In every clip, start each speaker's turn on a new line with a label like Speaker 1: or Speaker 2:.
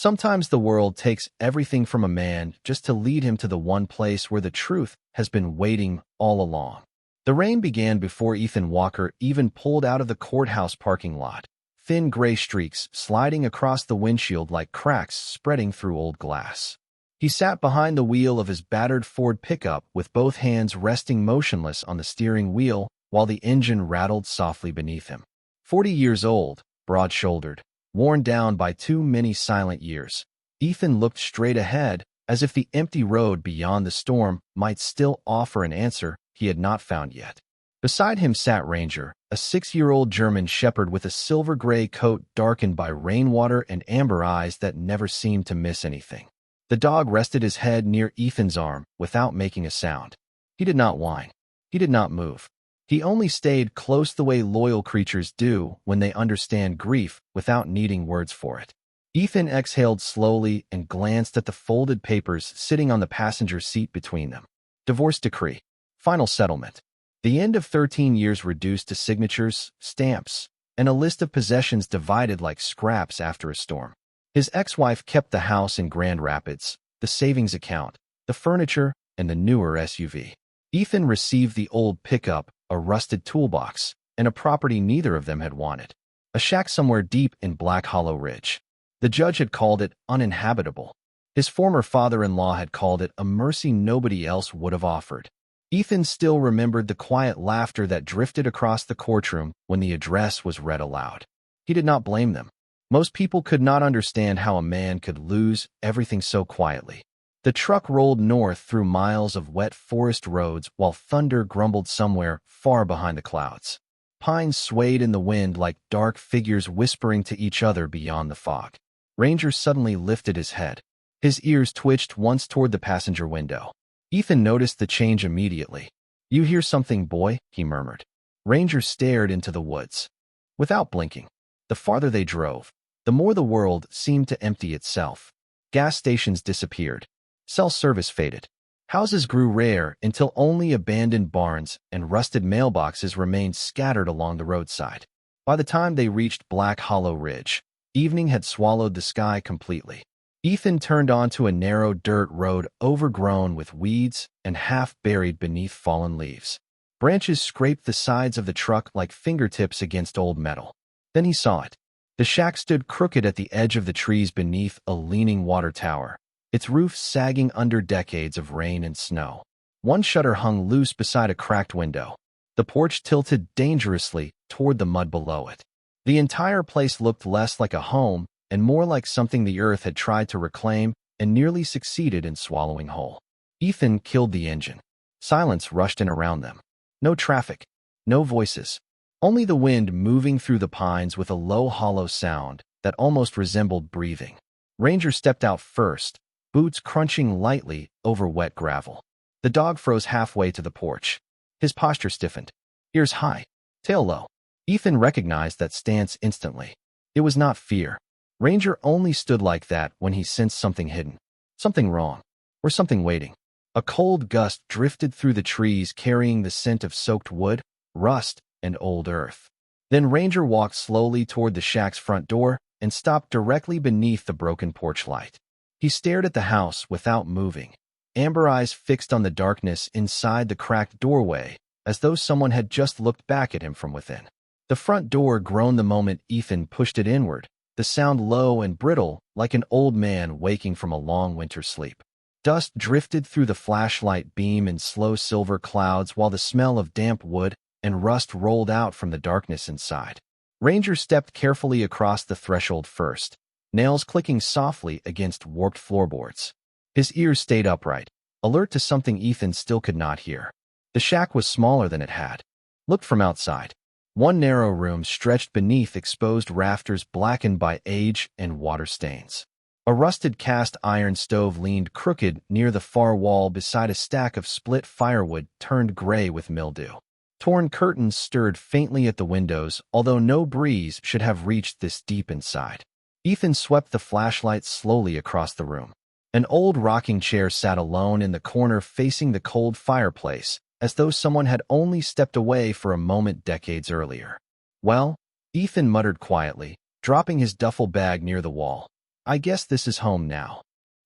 Speaker 1: Sometimes the world takes everything from a man just to lead him to the one place where the truth has been waiting all along. The rain began before Ethan Walker even pulled out of the courthouse parking lot, thin gray streaks sliding across the windshield like cracks spreading through old glass. He sat behind the wheel of his battered Ford pickup with both hands resting motionless on the steering wheel while the engine rattled softly beneath him. 40 years old, broad-shouldered, worn down by too many silent years, Ethan looked straight ahead as if the empty road beyond the storm might still offer an answer he had not found yet. Beside him sat Ranger, a 6-year-old German shepherd with a silver-gray coat darkened by rainwater and amber eyes that never seemed to miss anything. The dog rested his head near Ethan's arm without making a sound. He did not whine. He did not move. He only stayed close the way loyal creatures do when they understand grief without needing words for it. Ethan exhaled slowly and glanced at the folded papers sitting on the passenger seat between them. Divorce decree. Final settlement. The end of 13 years reduced to signatures, stamps, and a list of possessions divided like scraps after a storm. His ex-wife kept the house in Grand Rapids, the savings account, the furniture, and the newer SUV. Ethan received the old pickup, a rusted toolbox, and a property neither of them had wanted. A shack somewhere deep in Black Hollow Ridge. The judge had called it uninhabitable. His former father-in-law had called it a mercy nobody else would have offered. Ethan still remembered the quiet laughter that drifted across the courtroom when the address was read aloud. He did not blame them. Most people could not understand how a man could lose everything so quietly. The truck rolled north through miles of wet forest roads while thunder grumbled somewhere far behind the clouds. Pines swayed in the wind like dark figures whispering to each other beyond the fog. Ranger suddenly lifted his head. His ears twitched once toward the passenger window. Ethan noticed the change immediately. "You hear something, boy?" he murmured. Ranger stared into the woods. Without blinking. The farther they drove, the more the world seemed to empty itself. Gas stations disappeared. Cell service faded. Houses grew rare until only abandoned barns and rusted mailboxes remained scattered along the roadside. By the time they reached Black Hollow Ridge, evening had swallowed the sky completely. Ethan turned onto a narrow dirt road overgrown with weeds and half buried beneath fallen leaves. Branches scraped the sides of the truck like fingertips against old metal. Then he saw it. The shack stood crooked at the edge of the trees beneath a leaning water tower, its roof sagging under decades of rain and snow. One shutter hung loose beside a cracked window. The porch tilted dangerously toward the mud below it. The entire place looked less like a home and more like something the earth had tried to reclaim and nearly succeeded in swallowing whole. Ethan killed the engine. Silence rushed in around them. No traffic. No voices. Only the wind moving through the pines with a low, hollow sound that almost resembled breathing. Ranger stepped out first, boots crunching lightly over wet gravel. The dog froze halfway to the porch. His posture stiffened. Ears high, tail low. Ethan recognized that stance instantly. It was not fear. Ranger only stood like that when he sensed something hidden, something wrong, or something waiting. A cold gust drifted through the trees carrying the scent of soaked wood, rust, and old earth. Then Ranger walked slowly toward the shack's front door and stopped directly beneath the broken porch light. He stared at the house without moving, amber eyes fixed on the darkness inside the cracked doorway, as though someone had just looked back at him from within. The front door groaned the moment Ethan pushed it inward, the sound low and brittle like an old man waking from a long winter sleep. Dust drifted through the flashlight beam in slow silver clouds while the smell of damp wood and rust rolled out from the darkness inside. Ranger stepped carefully across the threshold first, nails clicking softly against warped floorboards. His ears stayed upright, alert to something Ethan still could not hear. The shack was smaller than it had. Looked from outside. One narrow room stretched beneath exposed rafters blackened by age and water stains. A rusted cast iron stove leaned crooked near the far wall beside a stack of split firewood turned gray with mildew. Torn curtains stirred faintly at the windows, although no breeze should have reached this deep inside. Ethan swept the flashlight slowly across the room. An old rocking chair sat alone in the corner facing the cold fireplace, as though someone had only stepped away for a moment decades earlier. "Well," Ethan muttered quietly, dropping his duffel bag near the wall. I guess this is home now.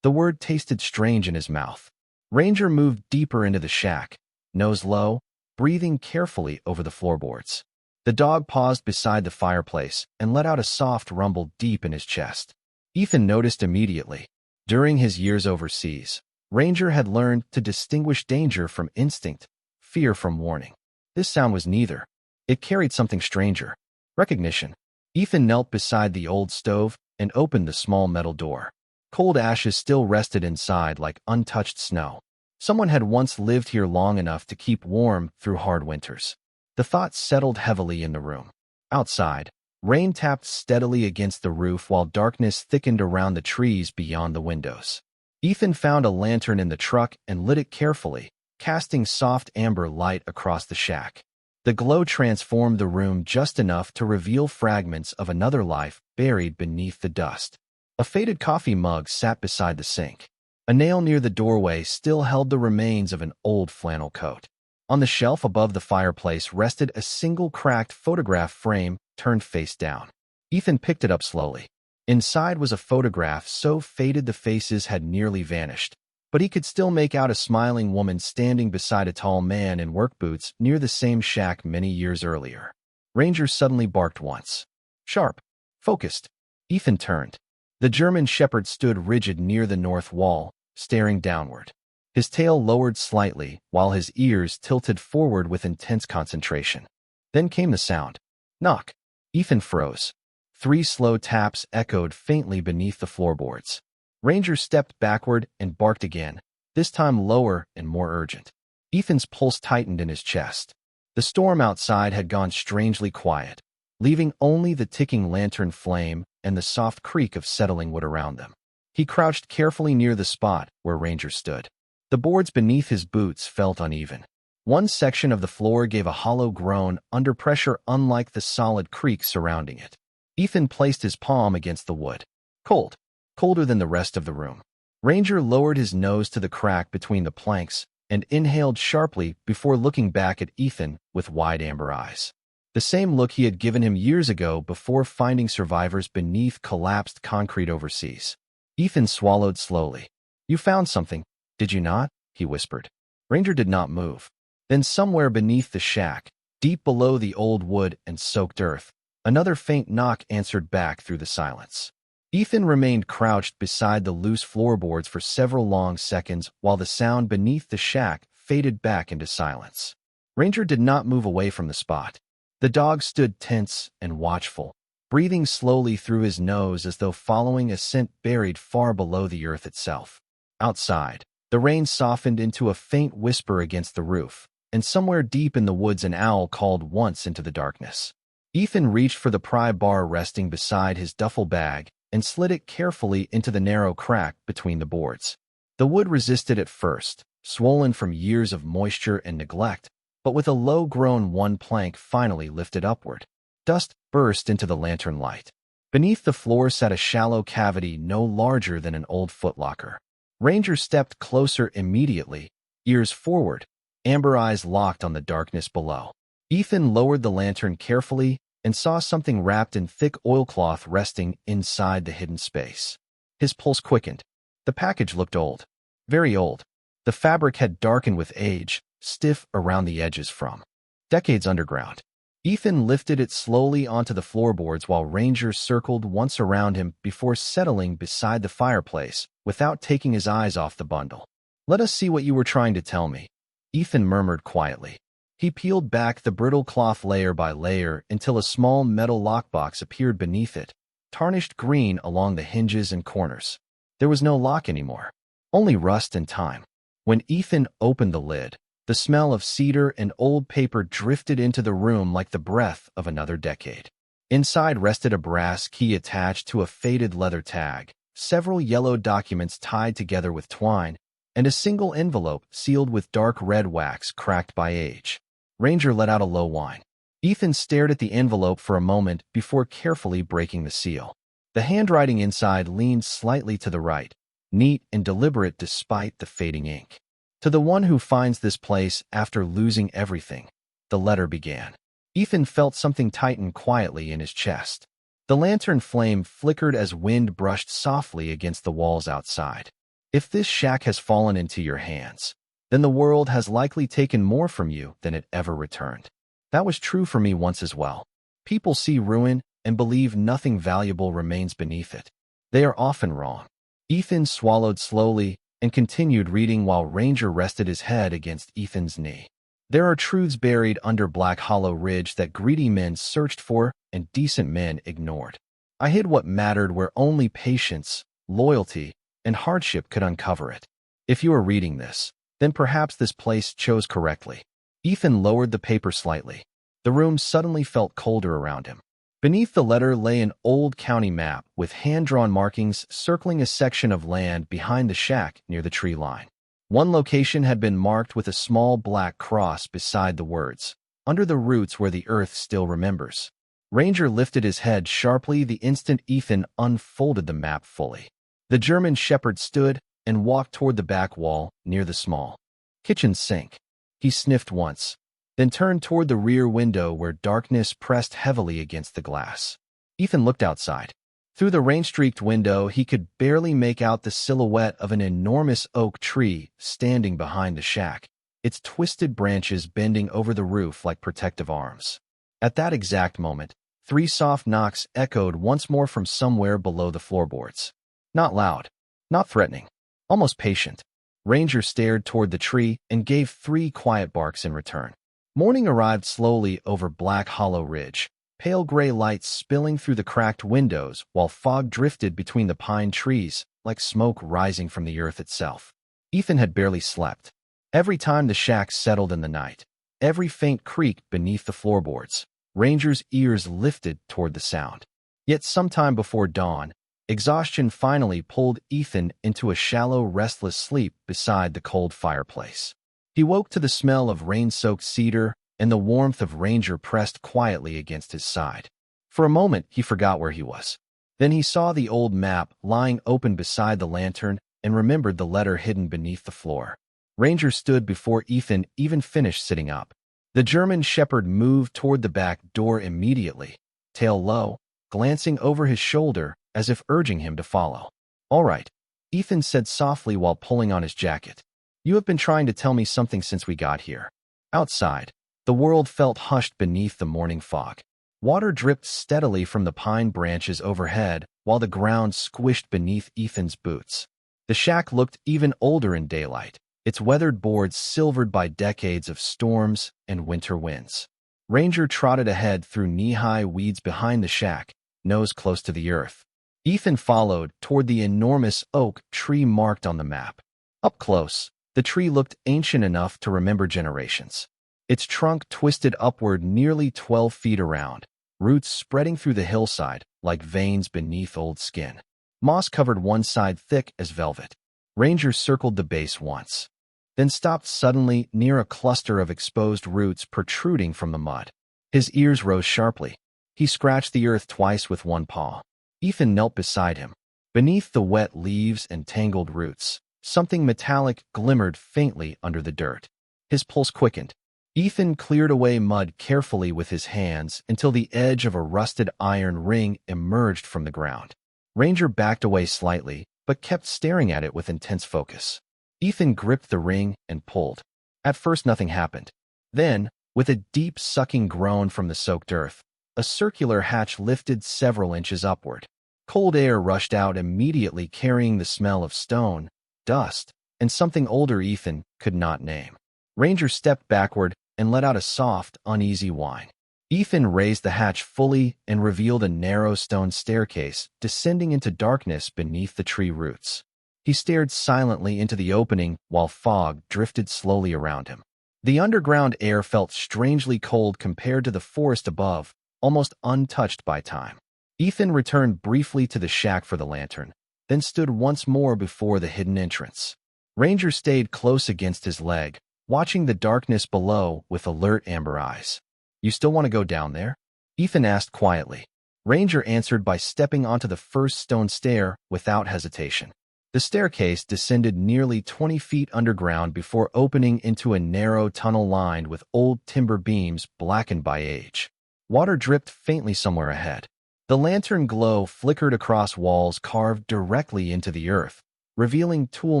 Speaker 1: The word tasted strange in his mouth. Ranger moved deeper into the shack, nose low, breathing carefully over the floorboards. The dog paused beside the fireplace and let out a soft rumble deep in his chest. Ethan noticed immediately. During his years overseas, Ranger had learned to distinguish danger from instinct, fear from warning. This sound was neither. It carried something stranger. Recognition. Ethan knelt beside the old stove and opened the small metal door. Cold ashes still rested inside like untouched snow. Someone had once lived here long enough to keep warm through hard winters. The thought settled heavily in the room. Outside, rain tapped steadily against the roof while darkness thickened around the trees beyond the windows. Ethan found a lantern in the truck and lit it carefully, casting soft amber light across the shack. The glow transformed the room just enough to reveal fragments of another life buried beneath the dust. A faded coffee mug sat beside the sink. A nail near the doorway still held the remains of an old flannel coat. On the shelf above the fireplace rested a single cracked photograph frame turned face down. Ethan picked it up slowly. Inside was a photograph so faded the faces had nearly vanished, but he could still make out a smiling woman standing beside a tall man in work boots near the same shack many years earlier. Ranger suddenly barked once. Sharp. Focused. Ethan turned. The German shepherd stood rigid near the north wall, staring downward. His tail lowered slightly, while his ears tilted forward with intense concentration. Then came the sound. Knock. Ethan froze. 3 slow taps echoed faintly beneath the floorboards. Ranger stepped backward and barked again, this time lower and more urgent. Ethan's pulse tightened in his chest. The storm outside had gone strangely quiet, leaving only the ticking lantern flame and the soft creak of settling wood around them. He crouched carefully near the spot where Ranger stood. The boards beneath his boots felt uneven. One section of the floor gave a hollow groan under pressure unlike the solid creak surrounding it. Ethan placed his palm against the wood. Cold. Colder than the rest of the room. Ranger lowered his nose to the crack between the planks and inhaled sharply before looking back at Ethan with wide amber eyes. The same look he had given him years ago before finding survivors beneath collapsed concrete overseas. Ethan swallowed slowly. You found something, did you not? He whispered. Ranger did not move. Then somewhere beneath the shack, deep below the old wood and soaked earth, another faint knock answered back through the silence. Ethan remained crouched beside the loose floorboards for several long seconds while the sound beneath the shack faded back into silence. Ranger did not move away from the spot. The dog stood tense and watchful, breathing slowly through his nose as though following a scent buried far below the earth itself. Outside, the rain softened into a faint whisper against the roof, and somewhere deep in the woods an owl called once into the darkness. Ethan reached for the pry bar resting beside his duffel bag and slid it carefully into the narrow crack between the boards. The wood resisted at first, swollen from years of moisture and neglect, but with a low-grown one plank finally lifted upward. Dust burst into the lantern light. Beneath the floor sat a shallow cavity no larger than an old footlocker. Ranger stepped closer immediately, ears forward, amber eyes locked on the darkness below. Ethan lowered the lantern carefully and saw something wrapped in thick oilcloth resting inside the hidden space. His pulse quickened. The package looked old. Very old. The fabric had darkened with age, stiff around the edges from decades underground. Ethan lifted it slowly onto the floorboards while Ranger circled once around him before settling beside the fireplace without taking his eyes off the bundle. Let us see what you were trying to tell me, Ethan murmured quietly. He peeled back the brittle cloth layer by layer until a small metal lockbox appeared beneath it, tarnished green along the hinges and corners. There was no lock anymore, only rust and time. When Ethan opened the lid, the smell of cedar and old paper drifted into the room like the breath of another decade. Inside rested a brass key attached to a faded leather tag, several yellow documents tied together with twine, and a single envelope sealed with dark red wax cracked by age. Ranger let out a low whine. Ethan stared at the envelope for a moment before carefully breaking the seal. The handwriting inside leaned slightly to the right, neat and deliberate despite the fading ink. To the one who finds this place after losing everything, the letter began. Ethan felt something tighten quietly in his chest. The lantern flame flickered as wind brushed softly against the walls outside. If this shack has fallen into your hands, then the world has likely taken more from you than it ever returned. That was true for me once as well. People see ruin and believe nothing valuable remains beneath it. They are often wrong. Ethan swallowed slowly and continued reading while Ranger rested his head against Ethan's knee. There are truths buried under Black Hollow Ridge that greedy men searched for and decent men ignored. I hid what mattered where only patience, loyalty, and hardship could uncover it. If you are reading this, then perhaps this place chose correctly. Ethan lowered the paper slightly. The room suddenly felt colder around him. Beneath the letter lay an old county map with hand-drawn markings circling a section of land behind the shack near the tree line. One location had been marked with a small black cross beside the words, "Under the roots where the earth still remembers." Ranger lifted his head sharply the instant Ethan unfolded the map fully. The German shepherd stood and walked toward the back wall near the small kitchen sink. He sniffed once, then turned toward the rear window where darkness pressed heavily against the glass. Ethan looked outside. Through the rain-streaked window, he could barely make out the silhouette of an enormous oak tree standing behind the shack, its twisted branches bending over the roof like protective arms. At that exact moment, 3 soft knocks echoed once more from somewhere below the floorboards. Not loud, not threatening, almost patient. Ranger stared toward the tree and gave 3 quiet barks in return. Morning arrived slowly over Black Hollow Ridge, pale gray lights spilling through the cracked windows while fog drifted between the pine trees like smoke rising from the earth itself. Ethan had barely slept. Every time the shack settled in the night, every faint creak beneath the floorboards, Ranger's ears lifted toward the sound. Yet sometime before dawn, exhaustion finally pulled Ethan into a shallow, restless sleep beside the cold fireplace. He woke to the smell of rain-soaked cedar and the warmth of Ranger pressed quietly against his side. For a moment, he forgot where he was. Then he saw the old map lying open beside the lantern and remembered the letter hidden beneath the floor. Ranger stood before Ethan even finished sitting up. The German shepherd moved toward the back door immediately, tail low, glancing over his shoulder as if urging him to follow. "All right," Ethan said softly while pulling on his jacket. "You have been trying to tell me something since we got here." Outside, the world felt hushed beneath the morning fog. Water dripped steadily from the pine branches overhead while the ground squished beneath Ethan's boots. The shack looked even older in daylight, its weathered boards silvered by decades of storms and winter winds. Ranger trotted ahead through knee-high weeds behind the shack, nose close to the earth. Ethan followed toward the enormous oak tree marked on the map. Up close, the tree looked ancient enough to remember generations. Its trunk twisted upward nearly 12 feet around, roots spreading through the hillside like veins beneath old skin. Moss covered one side thick as velvet. Ranger circled the base once, then stopped suddenly near a cluster of exposed roots protruding from the mud. His ears rose sharply. He scratched the earth twice with one paw. Ethan knelt beside him. Beneath the wet leaves and tangled roots, something metallic glimmered faintly under the dirt. His pulse quickened. Ethan cleared away mud carefully with his hands until the edge of a rusted iron ring emerged from the ground. Ranger backed away slightly, but kept staring at it with intense focus. Ethan gripped the ring and pulled. At first nothing happened. Then, with a deep sucking groan from the soaked earth, a circular hatch lifted several inches upward. Cold air rushed out immediately carrying the smell of stone, dust, and something older Ethan could not name. Ranger stepped backward and let out a soft, uneasy whine. Ethan raised the hatch fully and revealed a narrow stone staircase descending into darkness beneath the tree roots. He stared silently into the opening while fog drifted slowly around him. The underground air felt strangely cold compared to the forest above, almost untouched by time. Ethan returned briefly to the shack for the lantern, then stood once more before the hidden entrance. Ranger stayed close against his leg, watching the darkness below with alert amber eyes. "You still want to go down there?" Ethan asked quietly. Ranger answered by stepping onto the first stone stair without hesitation. The staircase descended nearly 20 feet underground before opening into a narrow tunnel lined with old timber beams blackened by age. Water dripped faintly somewhere ahead. The lantern glow flickered across walls carved directly into the earth, revealing tool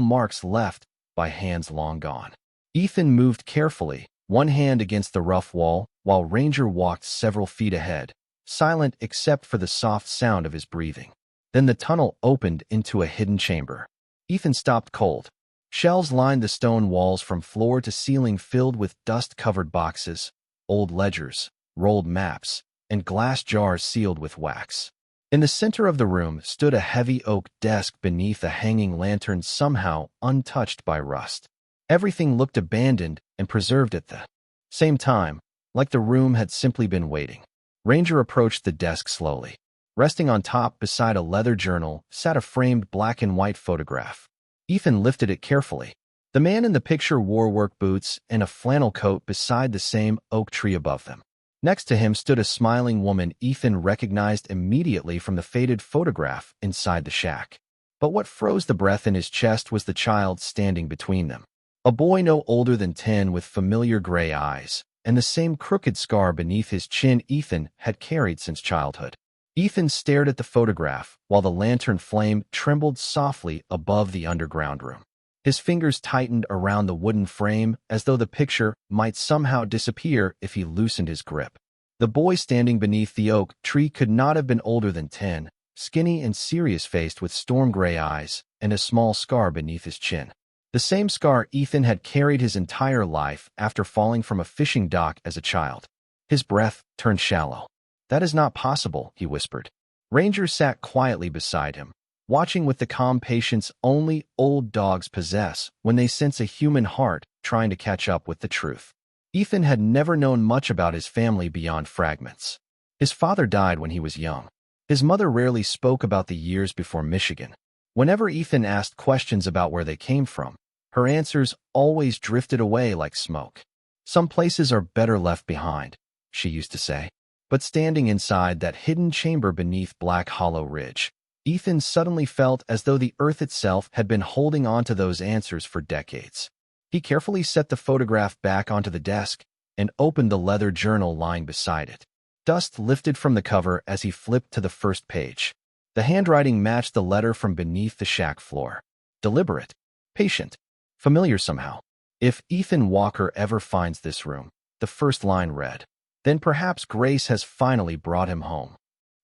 Speaker 1: marks left by hands long gone. Ethan moved carefully, one hand against the rough wall, while Ranger walked several feet ahead, silent except for the soft sound of his breathing. Then the tunnel opened into a hidden chamber. Ethan stopped cold. Shelves lined the stone walls from floor to ceiling filled with dust-covered boxes, old ledgers, rolled maps, and glass jars sealed with wax. In the center of the room stood a heavy oak desk beneath a hanging lantern somehow untouched by rust. Everything looked abandoned and preserved at the same time, like the room had simply been waiting. Ranger approached the desk slowly. Resting on top beside a leather journal sat a framed black and white photograph. Ethan lifted it carefully. The man in the picture wore work boots and a flannel coat beside the same oak tree above them. Next to him stood a smiling woman Ethan recognized immediately from the faded photograph inside the shack. But what froze the breath in his chest was the child standing between them. A boy no older than 10 with familiar gray eyes, and the same crooked scar beneath his chin Ethan had carried since childhood. Ethan stared at the photograph while the lantern flame trembled softly above the underground room. His fingers tightened around the wooden frame as though the picture might somehow disappear if he loosened his grip. The boy standing beneath the oak tree could not have been older than 10, skinny and serious-faced with storm-gray eyes and a small scar beneath his chin. The same scar Ethan had carried his entire life after falling from a fishing dock as a child. His breath turned shallow. "That is not possible," he whispered. Ranger sat quietly beside him, watching with the calm patience only old dogs possess when they sense a human heart trying to catch up with the truth. Ethan had never known much about his family beyond fragments. His father died when he was young. His mother rarely spoke about the years before Michigan. Whenever Ethan asked questions about where they came from, her answers always drifted away like smoke. "Some places are better left behind," she used to say. But standing inside that hidden chamber beneath Black Hollow Ridge, Ethan suddenly felt as though the earth itself had been holding on to those answers for decades. He carefully set the photograph back onto the desk and opened the leather journal lying beside it. Dust lifted from the cover as he flipped to the first page. The handwriting matched the letter from beneath the shack floor. Deliberate, patient, familiar somehow. "If Ethan Walker ever finds this room," the first line read, "then perhaps grace has finally brought him home."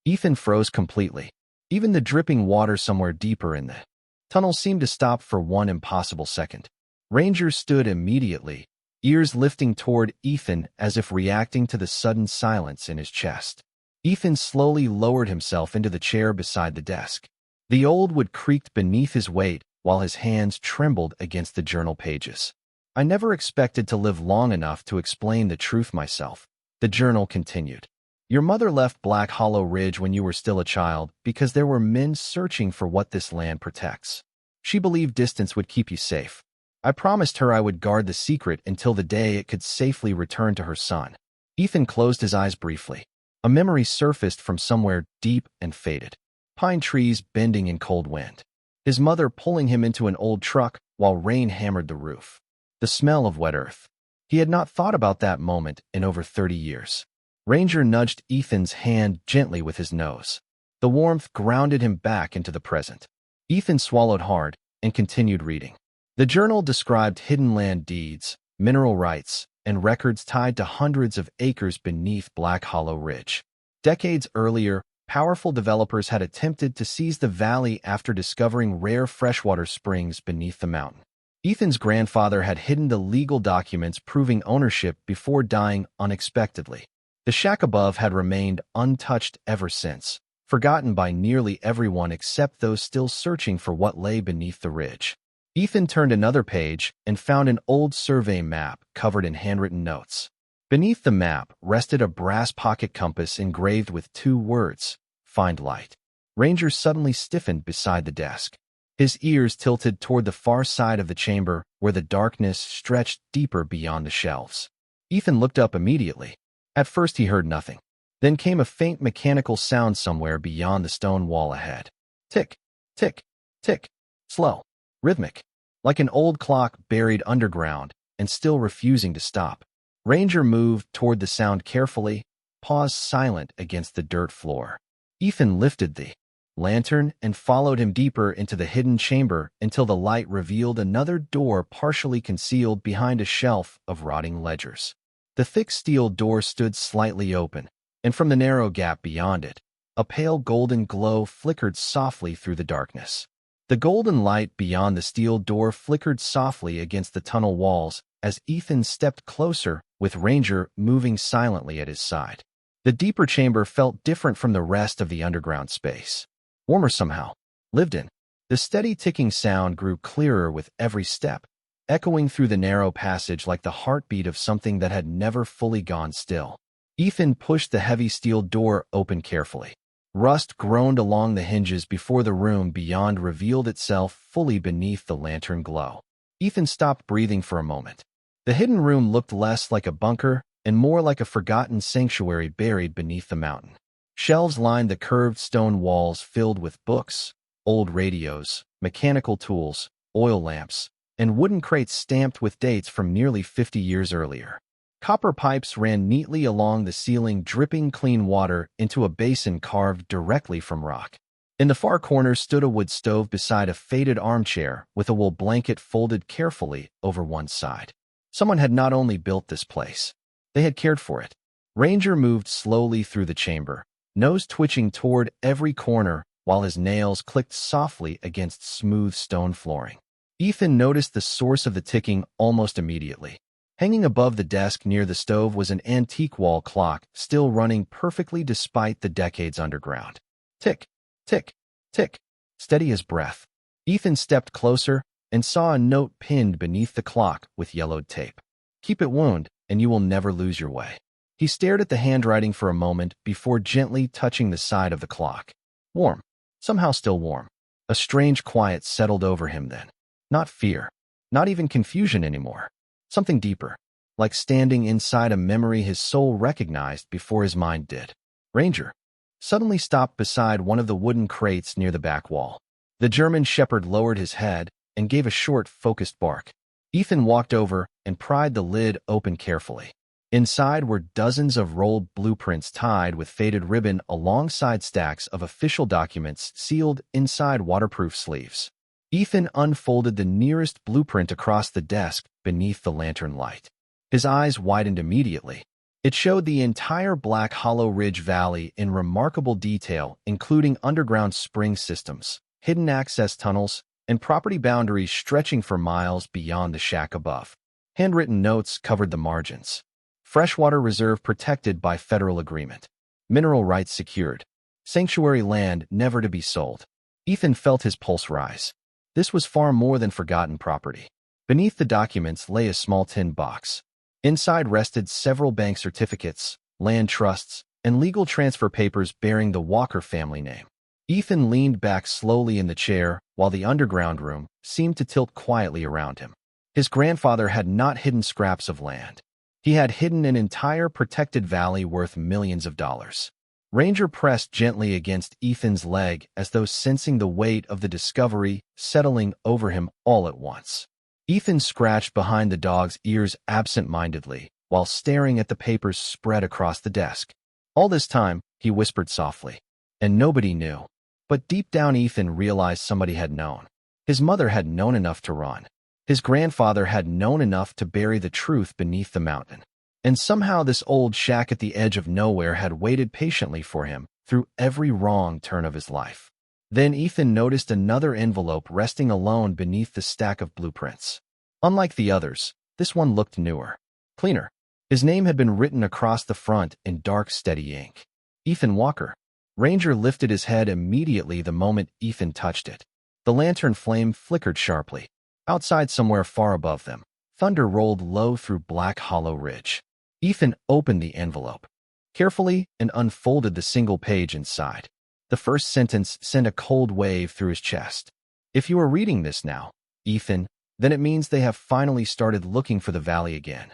Speaker 1: Ethan froze completely. Even the dripping water somewhere deeper in the tunnel seemed to stop for one impossible second. Ranger stood immediately, ears lifting toward Ethan as if reacting to the sudden silence in his chest. Ethan slowly lowered himself into the chair beside the desk. The old wood creaked beneath his weight while his hands trembled against the journal pages. "I never expected to live long enough to explain the truth myself," the journal continued. "Your mother left Black Hollow Ridge when you were still a child because there were men searching for what this land protects. She believed distance would keep you safe. I promised her I would guard the secret until the day it could safely return to her son." Ethan closed his eyes briefly. A memory surfaced from somewhere deep and faded. Pine trees bending in cold wind. His mother pulling him into an old truck while rain hammered the roof. The smell of wet earth. He had not thought about that moment in over 30 years. Ranger nudged Ethan's hand gently with his nose. The warmth grounded him back into the present. Ethan swallowed hard and continued reading. The journal described hidden land deeds, mineral rights, and records tied to hundreds of acres beneath Black Hollow Ridge. Decades earlier, powerful developers had attempted to seize the valley after discovering rare freshwater springs beneath the mountain. Ethan's grandfather had hidden the legal documents proving ownership before dying unexpectedly. The shack above had remained untouched ever since, forgotten by nearly everyone except those still searching for what lay beneath the ridge. Ethan turned another page and found an old survey map covered in handwritten notes. Beneath the map rested a brass pocket compass engraved with 2 words, "Find light." Ranger suddenly stiffened beside the desk. His ears tilted toward the far side of the chamber where the darkness stretched deeper beyond the shelves. Ethan looked up immediately. At first he heard nothing. Then came a faint mechanical sound somewhere beyond the stone wall ahead. Tick, tick, tick. Slow, rhythmic, like an old clock buried underground and still refusing to stop. Ranger moved toward the sound carefully, paused silent against the dirt floor. Ethan lifted the lantern and followed him deeper into the hidden chamber until the light revealed another door partially concealed behind a shelf of rotting ledgers. The thick steel door stood slightly open, and from the narrow gap beyond it, a pale golden glow flickered softly through the darkness. The golden light beyond the steel door flickered softly against the tunnel walls as Ethan stepped closer, with Ranger moving silently at his side. The deeper chamber felt different from the rest of the underground space. Warmer somehow. Lived in. The steady ticking sound grew clearer with every step, echoing through the narrow passage like the heartbeat of something that had never fully gone still. Ethan pushed the heavy steel door open carefully. Rust groaned along the hinges before the room beyond revealed itself fully beneath the lantern glow. Ethan stopped breathing for a moment. The hidden room looked less like a bunker and more like a forgotten sanctuary buried beneath the mountain. Shelves lined the curved stone walls filled with books, old radios, mechanical tools, oil lamps, and wooden crates stamped with dates from nearly 50 years earlier. Copper pipes ran neatly along the ceiling, dripping clean water into a basin carved directly from rock. In the far corner stood a wood stove beside a faded armchair with a wool blanket folded carefully over one side. Someone had not only built this place, they had cared for it. Ranger moved slowly through the chamber, nose twitching toward every corner while his nails clicked softly against smooth stone flooring. Ethan noticed the source of the ticking almost immediately. Hanging above the desk near the stove was an antique wall clock, still running perfectly despite the decades underground. Tick, tick, tick, steady as breath. Ethan stepped closer and saw a note pinned beneath the clock with yellowed tape. Keep it wound, and you will never lose your way. He stared at the handwriting for a moment before gently touching the side of the clock. Warm. Somehow still warm. A strange quiet settled over him then. Not fear. Not even confusion anymore. Something deeper, like standing inside a memory his soul recognized before his mind did. Ranger suddenly stopped beside one of the wooden crates near the back wall. The German shepherd lowered his head and gave a short, focused bark. Ethan walked over and pried the lid open carefully. Inside were dozens of rolled blueprints tied with faded ribbon alongside stacks of official documents sealed inside waterproof sleeves. Ethan unfolded the nearest blueprint across the desk beneath the lantern light. His eyes widened immediately. It showed the entire Black Hollow Ridge Valley in remarkable detail, including underground spring systems, hidden access tunnels, and property boundaries stretching for miles beyond the shack above. Handwritten notes covered the margins. Freshwater reserve protected by federal agreement. Mineral rights secured. Sanctuary land never to be sold. Ethan felt his pulse rise. This was far more than forgotten property. Beneath the documents lay a small tin box. Inside rested several bank certificates, land trusts, and legal transfer papers bearing the Walker family name. Ethan leaned back slowly in the chair while the underground room seemed to tilt quietly around him. His grandfather had not hidden scraps of land. He had hidden an entire protected valley worth millions of dollars. Ranger pressed gently against Ethan's leg as though sensing the weight of the discovery settling over him all at once. Ethan scratched behind the dog's ears absent-mindedly while staring at the papers spread across the desk. All this time, he whispered softly. And nobody knew. But deep down Ethan realized somebody had known. His mother had known enough to run. His grandfather had known enough to bury the truth beneath the mountain. And somehow this old shack at the edge of nowhere had waited patiently for him through every wrong turn of his life. Then Ethan noticed another envelope resting alone beneath the stack of blueprints. Unlike the others, this one looked newer, cleaner. His name had been written across the front in dark, steady ink. Ethan Walker. Ranger lifted his head immediately the moment Ethan touched it. The lantern flame flickered sharply. Outside somewhere far above them, thunder rolled low through Black Hollow Ridge. Ethan opened the envelope carefully and unfolded the single page inside. The first sentence sent a cold wave through his chest. If you are reading this now, Ethan, then it means they have finally started looking for the valley again.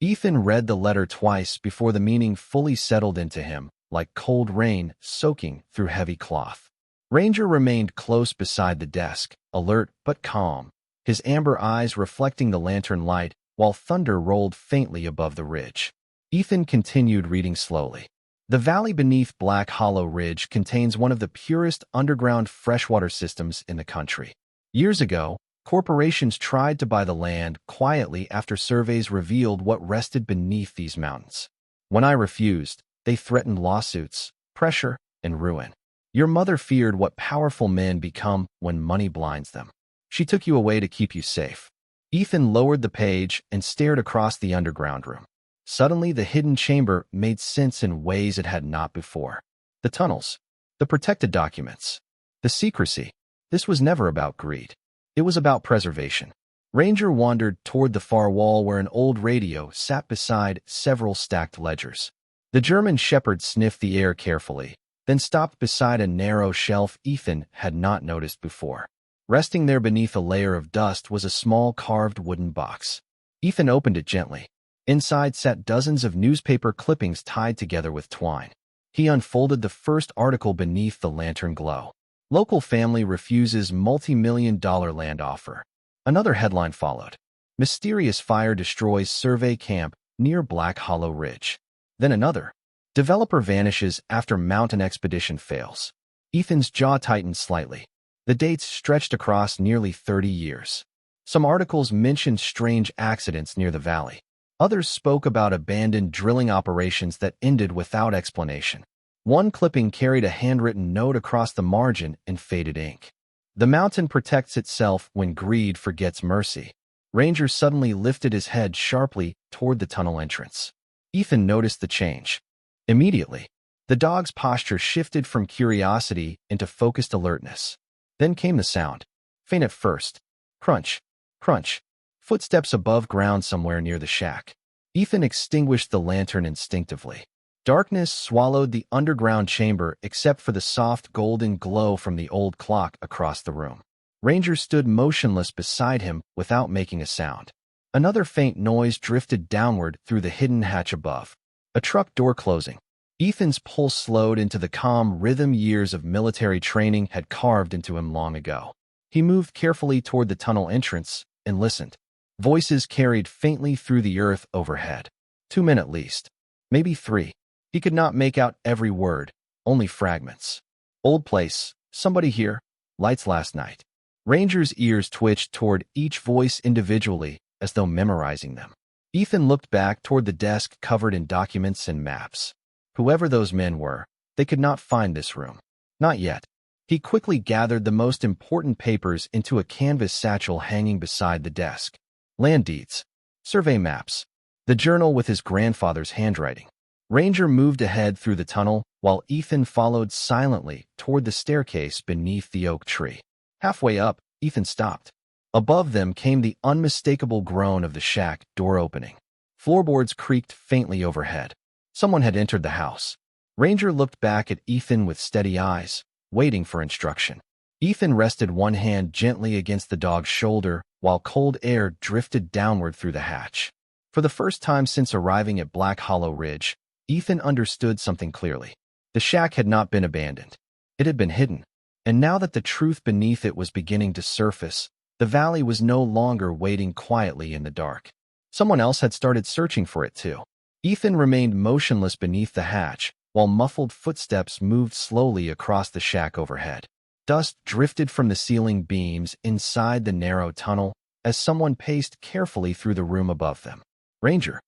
Speaker 1: Ethan read the letter twice before the meaning fully settled into him, like cold rain soaking through heavy cloth. Ranger remained close beside the desk, alert but calm, his amber eyes reflecting the lantern light while thunder rolled faintly above the ridge. Ethan continued reading slowly. The valley beneath Black Hollow Ridge contains one of the purest underground freshwater systems in the country. Years ago, corporations tried to buy the land quietly after surveys revealed what rested beneath these mountains. When I refused, they threatened lawsuits, pressure, and ruin. Your mother feared what powerful men become when money blinds them. She took you away to keep you safe. Ethan lowered the page and stared across the underground room. Suddenly, the hidden chamber made sense in ways it had not before. The tunnels, the protected documents, the secrecy. This was never about greed. It was about preservation. Ranger wandered toward the far wall where an old radio sat beside several stacked ledgers. The German shepherd sniffed the air carefully, then stopped beside a narrow shelf Ethan had not noticed before. Resting there beneath a layer of dust was a small carved wooden box. Ethan opened it gently. Inside sat dozens of newspaper clippings tied together with twine. He unfolded the first article beneath the lantern glow. Local family refuses multi-million-dollar land offer. Another headline followed. Mysterious fire destroys survey camp near Black Hollow Ridge. Then another. Developer vanishes after mountain expedition fails. Ethan's jaw tightened slightly. The dates stretched across nearly 30 years. Some articles mentioned strange accidents near the valley. Others spoke about abandoned drilling operations that ended without explanation. One clipping carried a handwritten note across the margin in faded ink. The mountain protects itself when greed forgets mercy. Ranger suddenly lifted his head sharply toward the tunnel entrance. Ethan noticed the change. Immediately, the dog's posture shifted from curiosity into focused alertness. Then came the sound. Faint at first. Crunch. Crunch. Footsteps above ground somewhere near the shack. Ethan extinguished the lantern instinctively. Darkness swallowed the underground chamber except for the soft golden glow from the old clock across the room. Ranger stood motionless beside him without making a sound. Another faint noise drifted downward through the hidden hatch above. A truck door closing. Ethan's pulse slowed into the calm rhythm years of military training had carved into him long ago. He moved carefully toward the tunnel entrance and listened. Voices carried faintly through the earth overhead. 2 men at least. Maybe 3. He could not make out every word, only fragments. Old place, somebody here, lights last night. Ranger's ears twitched toward each voice individually, as though memorizing them. Ethan looked back toward the desk covered in documents and maps. Whoever those men were, they could not find this room. Not yet. He quickly gathered the most important papers into a canvas satchel hanging beside the desk. Land deeds, survey maps, the journal with his grandfather's handwriting. Ranger moved ahead through the tunnel, while Ethan followed silently toward the staircase beneath the oak tree. Halfway up, Ethan stopped. Above them came the unmistakable groan of the shack door opening. Floorboards creaked faintly overhead. Someone had entered the house. Ranger looked back at Ethan with steady eyes, waiting for instruction. Ethan rested one hand gently against the dog's shoulder, while cold air drifted downward through the hatch. For the first time since arriving at Black Hollow Ridge, Ethan understood something clearly. The shack had not been abandoned. It had been hidden. And now that the truth beneath it was beginning to surface, the valley was no longer waiting quietly in the dark. Someone else had started searching for it too. Ethan remained motionless beneath the hatch, while muffled footsteps moved slowly across the shack overhead. Dust drifted from the ceiling beams inside the narrow tunnel as someone paced carefully through the room above them. Ranger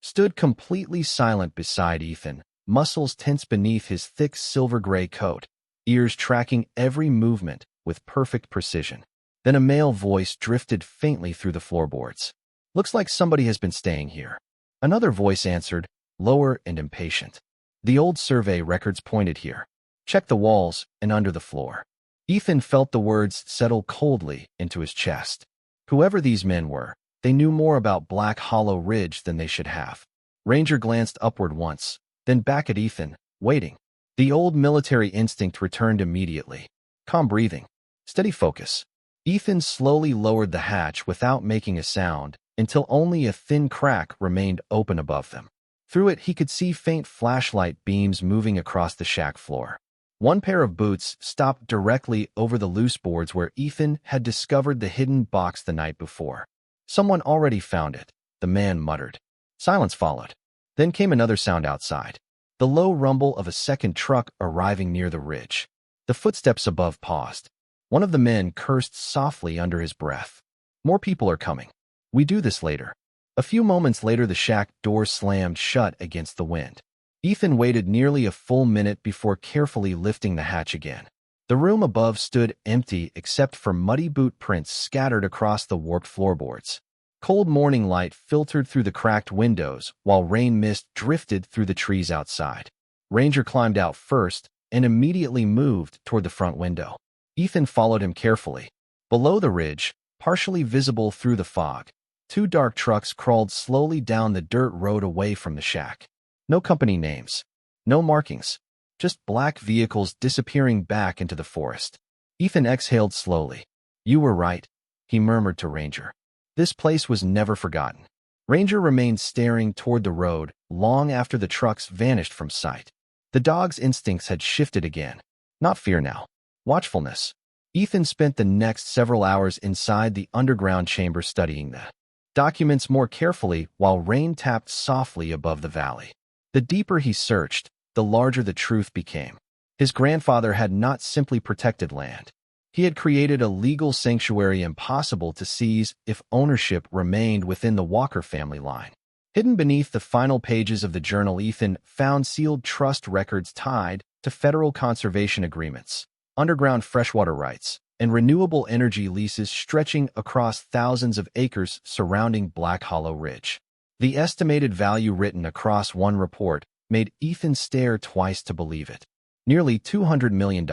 Speaker 1: stood completely silent beside Ethan, muscles tense beneath his thick silver-gray coat, ears tracking every movement with perfect precision. Then a male voice drifted faintly through the floorboards. "Looks like somebody has been staying here." Another voice answered, lower and impatient. "The old survey records pointed here. Check the walls and under the floor." Ethan felt the words settle coldly into his chest. Whoever these men were, they knew more about Black Hollow Ridge than they should have. Ranger glanced upward once, then back at Ethan, waiting. The old military instinct returned immediately. Calm breathing. Steady focus. Ethan slowly lowered the hatch without making a sound until only a thin crack remained open above them. Through it, he could see faint flashlight beams moving across the shack floor. One pair of boots stopped directly over the loose boards where Ethan had discovered the hidden box the night before. "Someone already found it," the man muttered. Silence followed. Then came another sound outside. The low rumble of a second truck arriving near the ridge. The footsteps above paused. One of the men cursed softly under his breath. More people are coming. We do this later. A few moments later, the shack door slammed shut against the wind. Ethan waited nearly a full minute before carefully lifting the hatch again. The room above stood empty except for muddy boot prints scattered across the warped floorboards. Cold morning light filtered through the cracked windows while rain mist drifted through the trees outside. Ranger climbed out first and immediately moved toward the front window. Ethan followed him carefully. Below the ridge, partially visible through the fog, two dark trucks crawled slowly down the dirt road away from the shack. No company names, no markings, just black vehicles disappearing back into the forest. Ethan exhaled slowly. "You were right," he murmured to Ranger. This place was never forgotten. Ranger remained staring toward the road long after the trucks vanished from sight. The dog's instincts had shifted again. Not fear now. Watchfulness. Ethan spent the next several hours inside the underground chamber studying the documents more carefully while rain tapped softly above the valley. The deeper he searched, the larger the truth became. His grandfather had not simply protected land. He had created a legal sanctuary impossible to seize if ownership remained within the Walker family line. Hidden beneath the final pages of the journal, Ethan found sealed trust records tied to federal conservation agreements, underground freshwater rights, and renewable energy leases stretching across thousands of acres surrounding Black Hollow Ridge. The estimated value written across one report made Ethan stare twice to believe it. Nearly $200 million.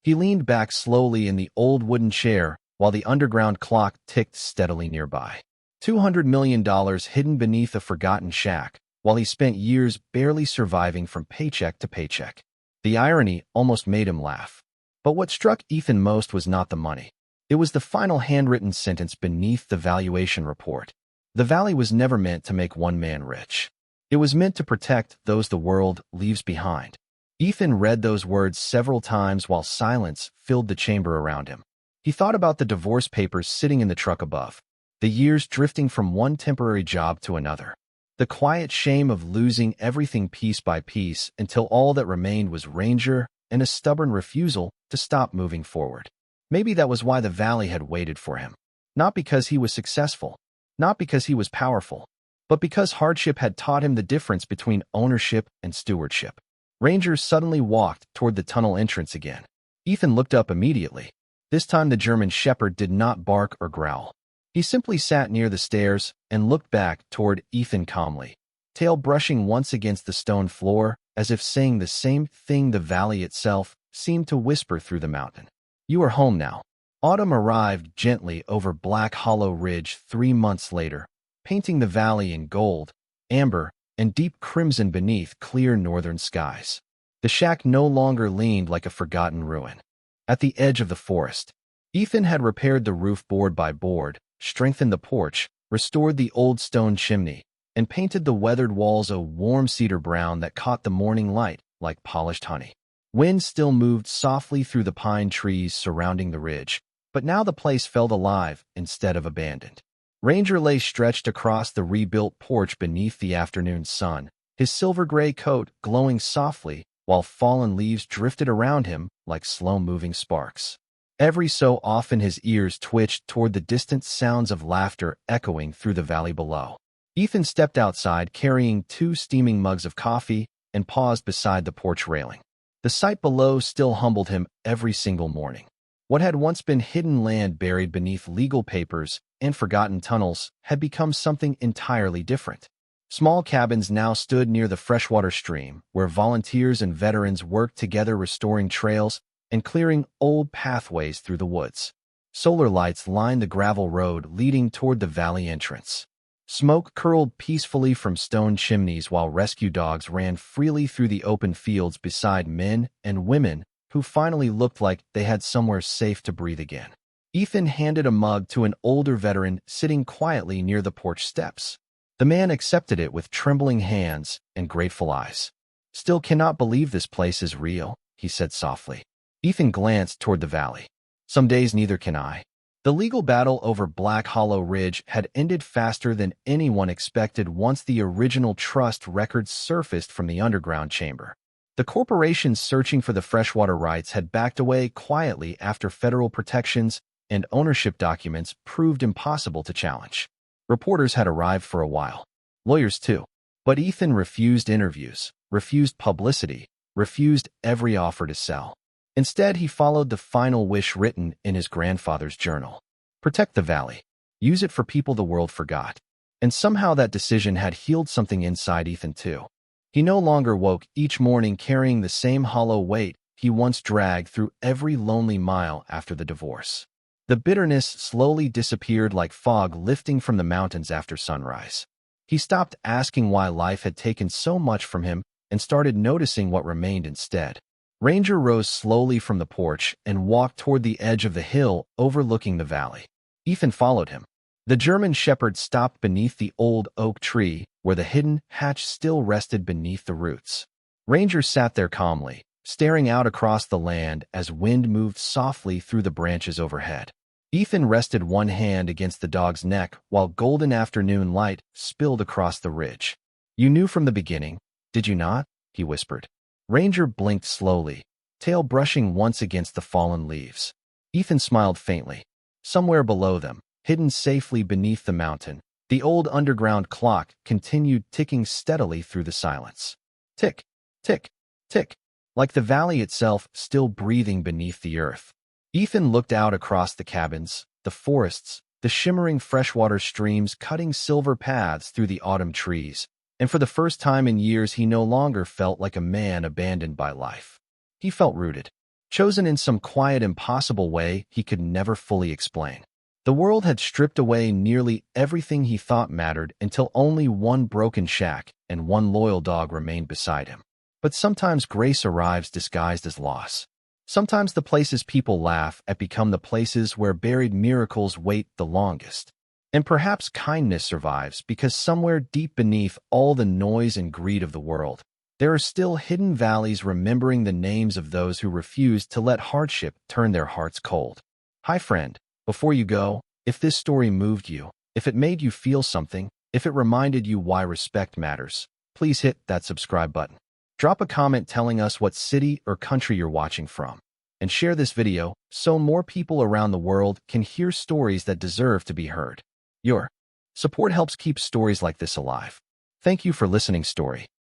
Speaker 1: He leaned back slowly in the old wooden chair while the underground clock ticked steadily nearby. $200 million hidden beneath a forgotten shack, while he spent years barely surviving from paycheck to paycheck. The irony almost made him laugh. But what struck Ethan most was not the money. It was the final handwritten sentence beneath the valuation report. The valley was never meant to make one man rich. It was meant to protect those the world leaves behind. Ethan read those words several times while silence filled the chamber around him. He thought about the divorce papers sitting in the truck above, the years drifting from one temporary job to another, the quiet shame of losing everything piece by piece until all that remained was Ranger and a stubborn refusal to stop moving forward. Maybe that was why the valley had waited for him. Not because he was successful, not because he was powerful, but because hardship had taught him the difference between ownership and stewardship. Ranger suddenly walked toward the tunnel entrance again. Ethan looked up immediately. This time the German shepherd did not bark or growl. He simply sat near the stairs and looked back toward Ethan calmly, tail brushing once against the stone floor, as if saying the same thing the valley itself seemed to whisper through the mountain. "You are home now." Autumn arrived gently over Black Hollow Ridge 3 months later, painting the valley in gold, amber, and deep crimson beneath clear northern skies. The shack no longer leaned like a forgotten ruin. At the edge of the forest, Ethan had repaired the roof board by board, strengthened the porch, restored the old stone chimney, and painted the weathered walls a warm cedar brown that caught the morning light like polished honey. Wind still moved softly through the pine trees surrounding the ridge, but now the place felt alive instead of abandoned. Ranger lay stretched across the rebuilt porch beneath the afternoon sun, his silver-gray coat glowing softly while fallen leaves drifted around him like slow-moving sparks. Every so often his ears twitched toward the distant sounds of laughter echoing through the valley below. Ethan stepped outside carrying 2 steaming mugs of coffee and paused beside the porch railing. The sight below still humbled him every single morning. What had once been hidden land buried beneath legal papers and forgotten tunnels had become something entirely different. Small cabins now stood near the freshwater stream, where volunteers and veterans worked together restoring trails and clearing old pathways through the woods. Solar lights lined the gravel road leading toward the valley entrance. Smoke curled peacefully from stone chimneys while rescue dogs ran freely through the open fields beside men and women who finally looked like they had somewhere safe to breathe again. Ethan handed a mug to an older veteran sitting quietly near the porch steps. The man accepted it with trembling hands and grateful eyes. "Still cannot believe this place is real," he said softly. Ethan glanced toward the valley. "Some days neither can I." The legal battle over Black Hollow Ridge had ended faster than anyone expected once the original trust records surfaced from the underground chamber. The corporations searching for the freshwater rights had backed away quietly after federal protections and ownership documents proved impossible to challenge. Reporters had arrived for a while. Lawyers too. But Ethan refused interviews, refused publicity, refused every offer to sell. Instead, he followed the final wish written in his grandfather's journal. Protect the valley. Use it for people the world forgot. And somehow that decision had healed something inside Ethan too. He no longer woke each morning carrying the same hollow weight he once dragged through every lonely mile after the divorce. The bitterness slowly disappeared like fog lifting from the mountains after sunrise. He stopped asking why life had taken so much from him and started noticing what remained instead. Ranger rose slowly from the porch and walked toward the edge of the hill overlooking the valley. Ethan followed him. The German shepherd stopped beneath the old oak tree, where the hidden hatch still rested beneath the roots. Ranger sat there calmly, staring out across the land as wind moved softly through the branches overhead. Ethan rested one hand against the dog's neck while golden afternoon light spilled across the ridge. "You knew from the beginning, did you not?" he whispered. Ranger blinked slowly, tail brushing once against the fallen leaves. Ethan smiled faintly. Somewhere below them, hidden safely beneath the mountain, the old underground clock continued ticking steadily through the silence. Tick, tick, tick, like the valley itself still breathing beneath the earth. Ethan looked out across the cabins, the forests, the shimmering freshwater streams cutting silver paths through the autumn trees, and for the first time in years he no longer felt like a man abandoned by life. He felt rooted, chosen in some quiet, impossible way he could never fully explain. The world had stripped away nearly everything he thought mattered until only one broken shack and one loyal dog remained beside him. But sometimes grace arrives disguised as loss. Sometimes the places people laugh at become the places where buried miracles wait the longest. And perhaps kindness survives because somewhere deep beneath all the noise and greed of the world, there are still hidden valleys remembering the names of those who refused to let hardship turn their hearts cold. Hi friend. Before you go, if this story moved you, if it made you feel something, if it reminded you why respect matters, please hit that subscribe button. Drop a comment telling us what city or country you're watching from, and share this video so more people around the world can hear stories that deserve to be heard. Your support helps keep stories like this alive. Thank you for listening, story.